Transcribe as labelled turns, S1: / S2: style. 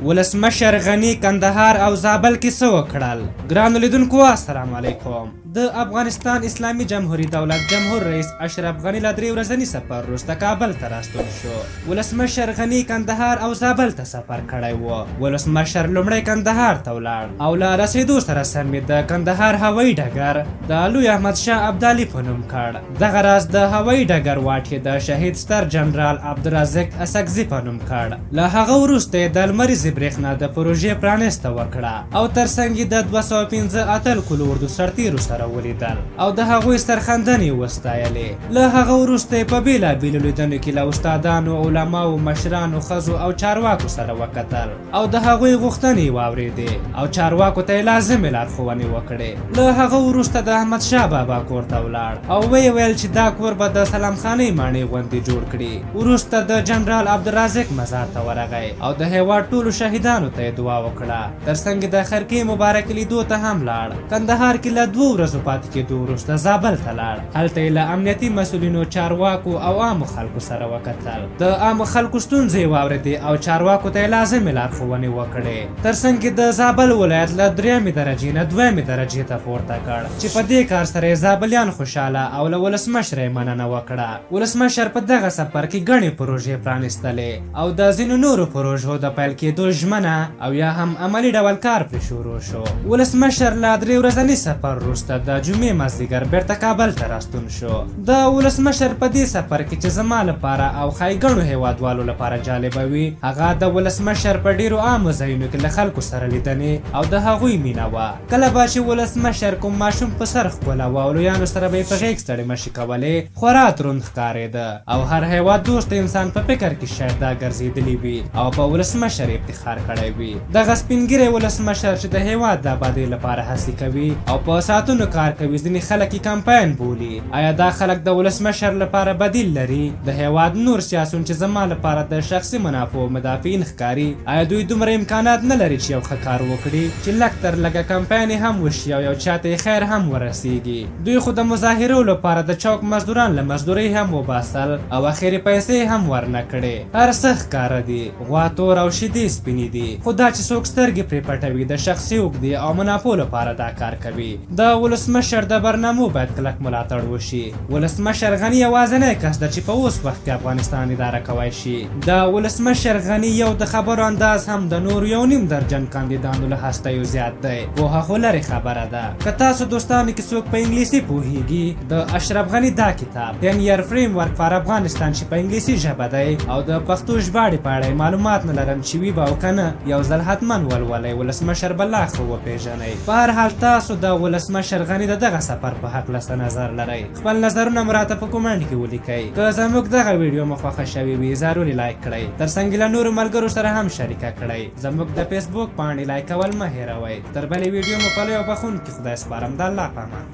S1: ولسمشر غني کندهار او زابل کې څه وکړل؟ ګرانو لیدونکو السلام علیکم. د افغانستان اسلامي جمهوری دولت جمهور رئیس اشرف غني له 3 ورځني سفر وروسته کابل ته راستون شو. ولسمشر غني کندهار او زابل ته سفر کړی و. ولسمشر لومړی کندهار ته ولاړ او له رسېدو سره سمې د کندهار هوایي ډګر د لوی احمد شاه ابدالي په نوم کړ. دغه راز د هوایي ډګر واټ یې د شهید ستر جنرال عبدالرزاق اسکزي په نوم کړ. له هغه وروسته یې د لمریزې برېښنا د پروژې پرانیسته وکړه او ترڅنګ یې د 215 اتل کلو اردو سرتیرو سره ولیدل او د هغوی سرښندنې وستایلې. له هغه وروسته یې په بېلابېلو لیدنو کې له استادانو، علماو، مشرانو، ښځو او چارواکو سره وکتل او د هغوی غوښتنې واورېدې او چارواکو ته یې لازمې لارښوونې وکړې. له هغه وروسته د احمدشاه بابا کور ته ولاړ او ویې ویل چې دا کور به د سلام خانۍ ماڼۍ غوندې جوړ کړي. وروسته د جنرال عبدالرزاق مزار ته ورغی او د هېواد ټولو شهیدانو ته یې دعا وکړه. ترڅنګ د خرکې مبارک لیدو ته هم لاړ. کندهار کې له 2 ورځو پاتې کېدو وروسته زابل ته لاړ. هلته یې له امنیتي مسؤلینو، چارواکو او عامو خلکو سره وکتل. د عامو خلکو ستونزې یې واورېدې او چارواکو ته یې لازمې لارښوونې وکړې. ترڅنګ یې د زابل ولایت له 3مې درجې نه 2مې درجې ته پورته کړ چې په دې کار سره یې زابلیان خوشحاله او له ولسمشر یې مننه وکړه. ولسمشر په دغه سفر کې ګڼې پروژې پرانیستلې او د ځینو نورو پروژو د پیل کېدو ژمنه او یا هم عملي ډول کار پرې شروع شو. ولسمشر له 3 ورځني سفر وروسته د جمعې مازدیګر بیرته کابل ته راستون شو. د ولسمشر په دې سفر کې چې زما لپاره او ښایي ګڼو هېوادوالو لپاره جالبه وي، هغه د ولسمشر په ډېرو عامو ځایونو کې له خلکو سره لیدنې او د هغوی مینه وه. کله به چې ولسمشر کوم ماشوم په سر ښکلاوه او لویانو سره به یې په غېږ ستړې مشې کولې، خورا دروند ښکارېده او هر هېواد دوست انسان په فکر کې شاید دا ګرځېدلی وي او په ولسمشر افتخار کړی وي. دغه سپینږیری ولسمشر چې د هېواد د ابادۍ لپاره هڅې کوي او په ساعتونو کار کوي، ځینې خلک یې کمپاین بولي. آیا دا خلک د ولسمشر لپاره بدیل لري؟ د هېواد نور سیاسون چې زما لپاره د شخصي منافعو مدافعین ښکاري، آیا دوی دومره امکانات نه لري چې یو ښه کار وکړي چې لږ تر لږه کمپاین یې هم وشي او یو چاته یې خیر هم ورسیږي؟ دوی خو د مظاهرو لپاره د چوک مزدوران له مزدورۍ هم وباسل او اخري پیسې هم ورنه کړې. هر څه ښکاره دي، غوا تور او شیدې سپینې دي، خو دا چې څوک سترګې پرې پټوي د شخصي اوږدې او منافعو لپاره دا کار کوي. د ولسمشر د برنامو باید کلک ملاتړ وشي. ولسمشر غني یوازینی کس ده چې په اوس وخت کې افغانستان اداره کولی شي. د ولسمشر غني یو د خبرو انداز هم د نور 1.5 درجن کاندیدانو له هستیو زیات دی. پوهه خو لرې خبره ده. که تاسو دوستانو کې څوک په انګلیسي پوهیږي، د اشرف غني دا کتاب 10 year framework for افغانستان چې په انګلیسي ژبه دی او د پښتو ژباړې په اړه معلومات نه لرم چې وي به او که نه، یو ځل حتما ولولئ. ولسمشر به لا ښه وپېژنئ. په هر حال تاسو د ولسمشر غني د دغه سفر په هکله څه نظر لرئ؟ خپل نظرونه مو راته په کومنټ کې ولیکئ. که زموږ دغه ویډیو مو خوښه شوې وي ضروري لایک کړئ. ترڅنګ له نورو ملګرو سره هم شریکه کړئ. زموږ د فیسبوک پاڼې لایک کول مه هېروئ. تر بلې ویډیو مو په لوی او بخښونکي خدای سپارم. د الله په امان.